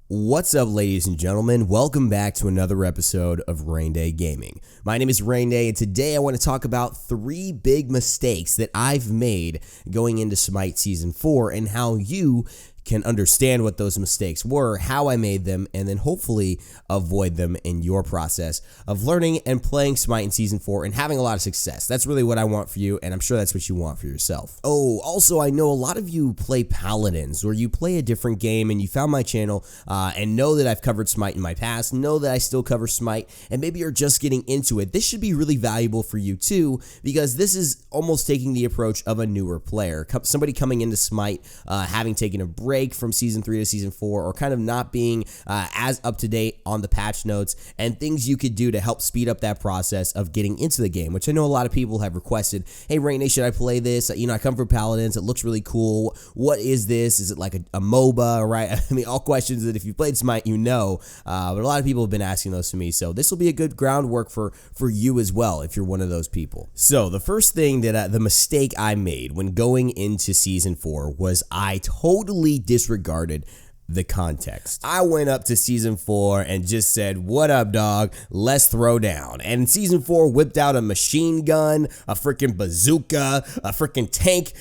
What's up, ladies and gentlemen? Welcome back to another episode of RAYNz Gaming. My name is RAYNz, and today I want to talk about 3 big mistakes that I've made going into Smite Season 4 and how you can understand what those mistakes were, how I made them, and then hopefully avoid them in your process of learning and playing Smite in Season 4 and having a lot of success. That's really what I want for you, and I'm sure that's what you want for yourself. Oh, also, I know a lot of you play Paladins, or you play a different game and you found my channel and know that I've covered Smite in my past, know that I still cover Smite, and maybe you're just getting into it. This should be really valuable for you too, because this is almost taking the approach of a newer player. Somebody coming into Smite, having taken a break from Season 3 to Season 4, or kind of not being as up-to-date on the patch notes, and things you could do to help speed up that process of getting into the game, which I know a lot of people have requested. Hey, RAYNz, should I play this? You know, I come from Paladins. It looks really cool. What is this? Is it like a MOBA, right? I mean, all questions that if you played Smite, you know, but a lot of people have been asking those to me, so this will be a good groundwork for you as well if you're one of those people. So the first thing that the mistake I made when going into Season 4 was I totally disregarded the context. I went up to Season 4 and just said, what up, dog? Let's throw down. And in Season 4, whipped out a machine gun, a freaking bazooka, a freaking tank,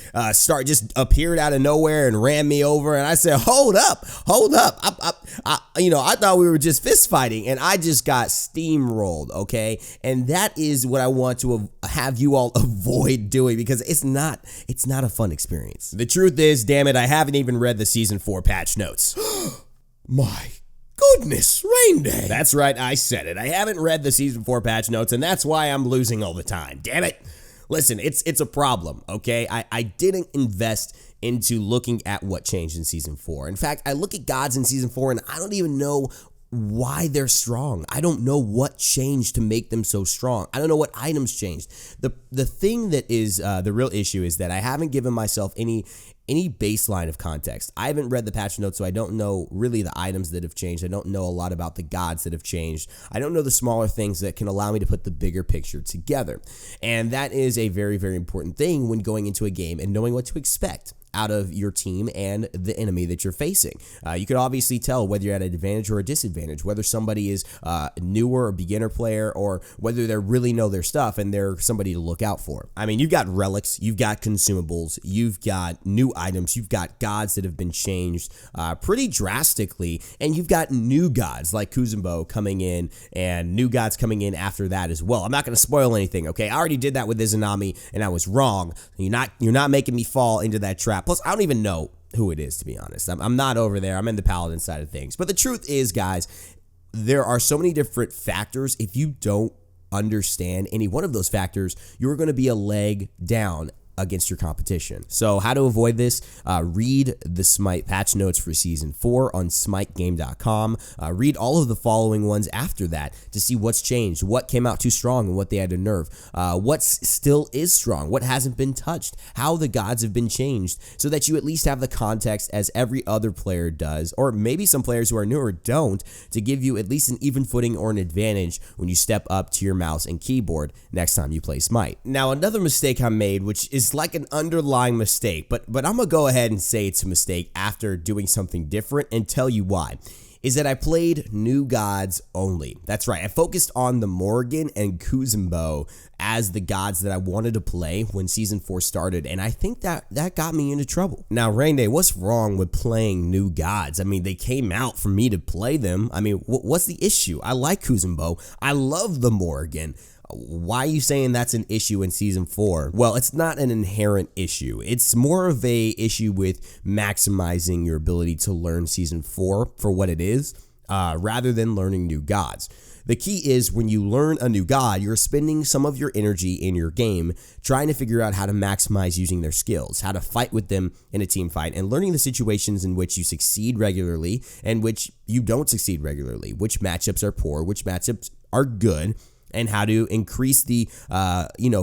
just appeared out of nowhere and ran me over. And I said, hold up. I thought we were just fist fighting, and I just got steamrolled, okay? And that is what I want to have you all avoid doing, because it's not a fun experience. The truth is, damn it, I haven't even read the Season 4 patch notes. My goodness, RAYNz. That's right, I said it. I haven't read the Season 4 patch notes, and that's why I'm losing all the time. Damn it. Listen, it's a problem, okay? I didn't invest into looking at what changed in Season 4. In fact, I look at gods in Season 4, and I don't even know why they're strong. I don't know what changed to make them so strong. I don't know what items changed. The thing that is the real issue is that I haven't given myself any baseline of context. I haven't read the patch notes, so I don't know really the items that have changed. I don't know a lot about the gods that have changed. I don't know the smaller things that can allow me to put the bigger picture together. And that is a very, very important thing when going into a game and knowing what to expect out of your team and the enemy that you're facing. You could obviously tell whether you're at an advantage or a disadvantage, whether somebody is newer or beginner player, or whether they really know their stuff and they're somebody to look out for. I mean, you've got relics, you've got consumables, you've got new items, you've got gods that have been changed pretty drastically, and you've got new gods like Kuzumbo coming in and new gods coming in after that as well. I'm not going to spoil anything, okay? I already did that with Izanami and I was wrong. You're not making me fall into that trap. Plus, I don't even know who it is, to be honest. I'm not over there. I'm in the Paladin side of things. But the truth is, guys, there are so many different factors. If you don't understand any one of those factors, you're going to be a leg down against your competition. So how to avoid this? Read the Smite patch notes for Season 4 on smitegame.com. Read all of the following ones after that to see what's changed, what came out too strong and what they had to nerf, what still is strong, what hasn't been touched, how the gods have been changed, so that you at least have the context as every other player does, or maybe some players who are newer don't, to give you at least an even footing or an advantage when you step up to your mouse and keyboard next time you play Smite. Now, another mistake I made, which is like an underlying mistake, but I'm gonna go ahead and say it's a mistake after doing something different and tell you why, is that I played new gods only. That's right, I focused on the Morrigan and Kuzumbo as the gods that I wanted to play when Season 4 started, and I think that got me into trouble. Now, RAYNz, what's wrong with playing new gods? I mean, they came out for me to play them. I mean, what's the issue? I like Kuzumbo. I love the Morrigan. Why are you saying that's an issue in Season 4? Well, it's not an inherent issue. It's more of a issue with maximizing your ability to learn Season 4 for what it is, rather than learning new gods. The key is when you learn a new god, you're spending some of your energy in your game trying to figure out how to maximize using their skills, how to fight with them in a team fight, and learning the situations in which you succeed regularly and which you don't succeed regularly, which matchups are poor, which matchups are good, and how to increase the,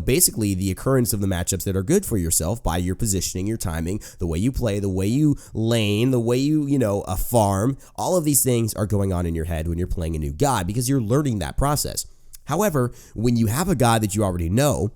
basically the occurrence of the matchups that are good for yourself by your positioning, your timing, the way you play, the way you lane, the way you, farm. All of these things are going on in your head when you're playing a new god because you're learning that process. However, when you have a god that you already know,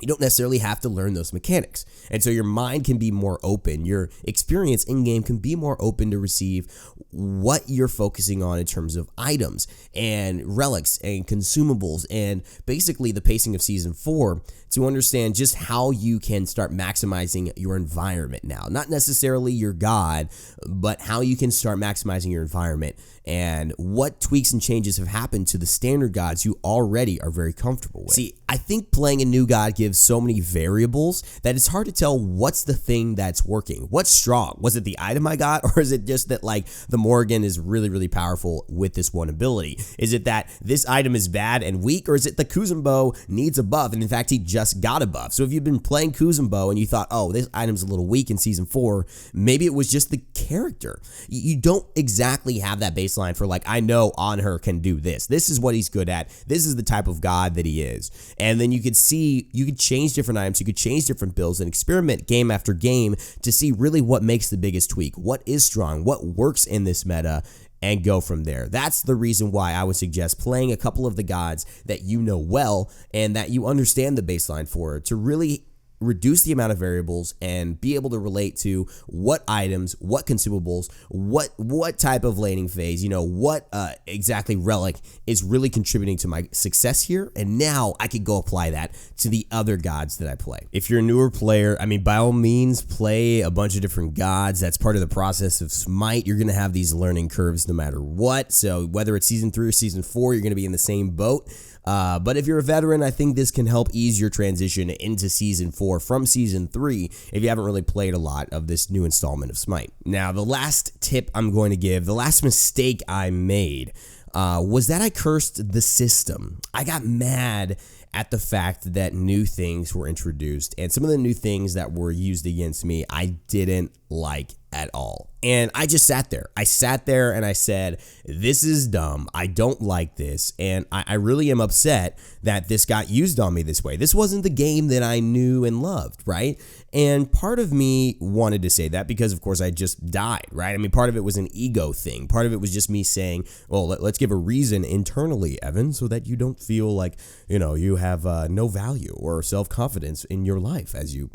you don't necessarily have to learn those mechanics. And so your mind can be more open. Your experience in-game can be more open to receive what you're focusing on in terms of items and relics and consumables and basically the pacing of Season 4 to understand just how you can start maximizing your environment now. Not necessarily your god, but how you can start maximizing your environment and what tweaks and changes have happened to the standard gods you already are very comfortable with. See, I think playing a new god gives so many variables that it's hard to tell what's the thing that's working. What's strong? Was it the item I got, or is it just that like the Morrigan is really, really powerful with this one ability? Is it that this item is bad and weak, or is it the Kuzumbo needs a buff, and in fact he just got a buff? So if you've been playing Kuzumbo and you thought, oh, this item's a little weak in Season 4, maybe it was just the character. You don't exactly have that baseline for like, I know On Her can do this. This is what he's good at. This is the type of god that he is. And then you could see, you could change different items, you could change different builds and experiment game after game to see really what makes the biggest tweak, what is strong, what works in this meta, and go from there. That's the reason why I would suggest playing a couple of the gods that you know well and that you understand the baseline for to really reduce the amount of variables and be able to relate to what items, what consumables, what type of laning phase, you know, what exactly relic is really contributing to my success here. And now I could go apply that to the other gods that I play. If you're a newer player, I mean, by all means, play a bunch of different gods. That's part of the process of Smite. You're going to have these learning curves no matter what. So whether it's Season 3 or Season 4, you're going to be in the same boat. But if you're a veteran, I think this can help ease your transition into Season 4 from Season 3 if you haven't really played a lot of this new installment of Smite. Now, the last tip I'm going to give, the last mistake I made, was that I cursed the system. I got mad at the fact that new things were introduced, and some of the new things that were used against me I didn't like at all. And I just sat there. I sat there and I said, this is dumb. I don't like this. And I really am upset that this got used on me this way. This wasn't the game that I knew and loved, right? And part of me wanted to say that because, of course, I just died, right? I mean, part of it was an ego thing. Part of it was just me saying, well, let's give a reason internally, Evan, so that you don't feel like, you know, you have no value or self-confidence in your life as you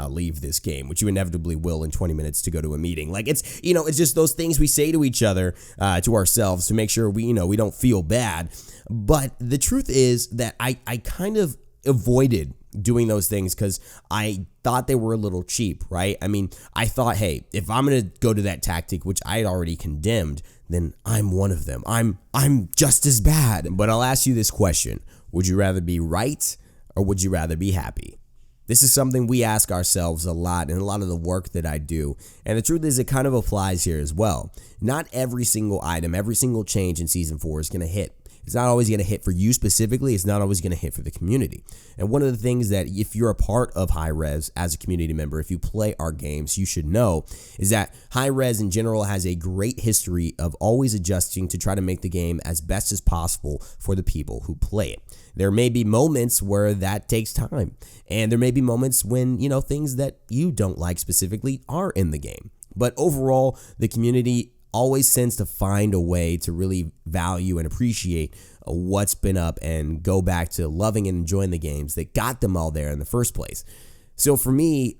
leave this game, which you inevitably will in 20 minutes to go to a meeting. Like, it's, you know, it's just those things we say to each other, to ourselves to make sure we, you know, we don't feel bad. But the truth is that I kind of avoided doing those things because I thought they were a little cheap, right? I mean, I thought, hey, if I'm going to go to that tactic, which I had already condemned, then I'm one of them. I'm just as bad. But I'll ask you this question. Would you rather be right or would you rather be happy? This is something we ask ourselves a lot in a lot of the work that I do. And the truth is it kind of applies here as well. Not every single item, every single change in Season 4 is going to hit. It's not always going to hit for you specifically. It's not always going to hit for the community. And one of the things that if you're a part of High-Res as a community member, if you play our games, you should know is that High-Res in general has a great history of always adjusting to try to make the game as best as possible for the people who play it. There may be moments where that takes time. And there may be moments when, you know, things that you don't like specifically are in the game. But overall, the community always tends to find a way to really value and appreciate what's been up and go back to loving and enjoying the games that got them all there in the first place. So for me,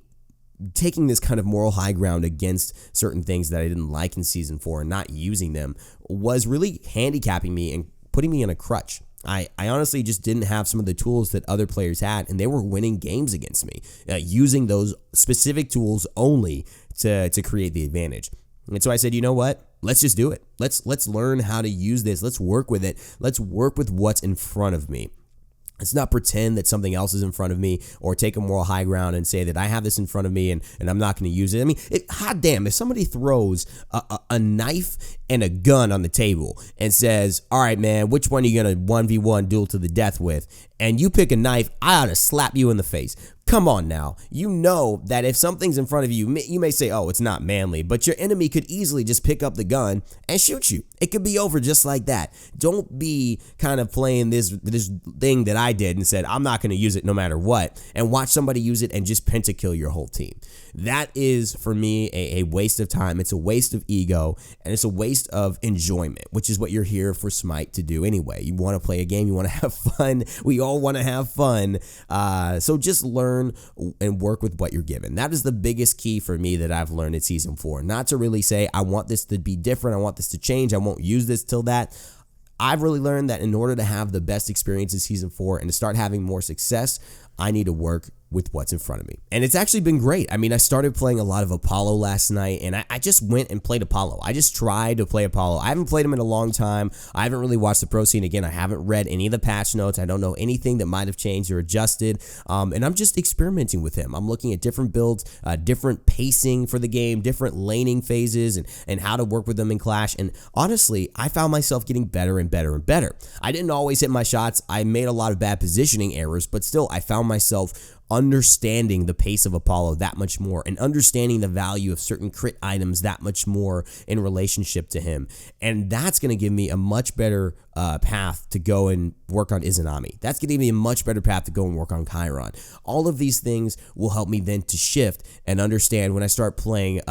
taking this kind of moral high ground against certain things that I didn't like in Season 4 and not using them was really handicapping me and putting me in a crutch. I honestly just didn't have some of the tools that other players had, and they were winning games against me, using those specific tools only to create the advantage. And so I said, you know what? Let's just do it. Let's learn how to use this. Let's work with it. Let's work with what's in front of me. Let's not pretend that something else is in front of me or take a moral high ground and say that I have this in front of me and I'm not going to use it. I mean, hot damn, if somebody throws a knife and a gun on the table and says, all right, man, which one are you going to 1v1 duel to the death with? And you pick a knife, I ought to slap you in the face. Come on now. You know that if something's in front of you, you may say, oh, it's not manly, but your enemy could easily just pick up the gun and shoot you. It could be over just like that. Don't be kind of playing this thing that I did and said, I'm not going to use it no matter what, and watch somebody use it and just pentakill your whole team. That is, for me, a waste of time. It's a waste of ego, and it's a waste of enjoyment, which is what you're here for Smite to do anyway. You want to play a game. You want to have fun. We all want to have fun. So just learn and work with what you're given. That is the biggest key for me that I've learned in Season 4. Not to really say, I want this to be different. I want this to change. I won't use this till that. I've really learned that in order to have the best experience in Season 4 and to start having more success, I need to work with what's in front of me. And it's actually been great. I mean, I started playing a lot of Apollo last night, and I just went and played Apollo. I just tried to play Apollo. I haven't played him in a long time. I haven't really watched the pro scene. Again, I haven't read any of the patch notes. I don't know anything that might have changed or adjusted, and I'm just experimenting with him. I'm looking at different builds, different pacing for the game, different laning phases, and how to work with them in Clash. And honestly, I found myself getting better and better and better. I didn't always hit my shots. I made a lot of bad positioning errors, but still, I found myself understanding the pace of Apollo that much more and understanding the value of certain crit items that much more in relationship to him. And that's going to give me a much better path to go and work on Izanami. That's going to give me a much better path to go and work on Chiron. All of these things will help me then to shift and understand when I start playing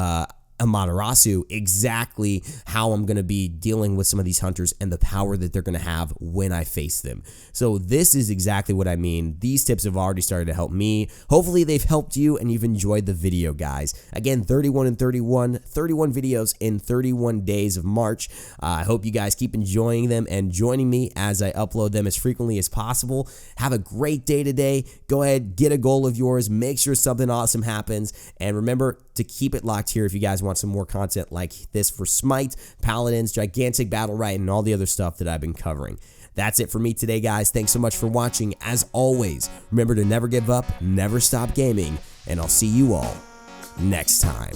Amaterasu exactly how I'm going to be dealing with some of these hunters and the power that they're going to have when I face them. So this is exactly what I mean. These tips have already started to help me. Hopefully they've helped you and you've enjoyed the video, guys. Again, 31 and 31 videos in 31 days of March. I hope you guys keep enjoying them and joining me as I upload them as frequently as possible. Have a great day today. Go ahead, get a goal of yours. Make sure something awesome happens. And remember to keep it locked here if you guys want some more content like this for Smite, Paladins, Gigantic Battle Right, and all the other stuff that I've been covering. That's it for me today, guys. Thanks so much for watching. As always, remember to never give up, never stop gaming, and I'll see you all next time.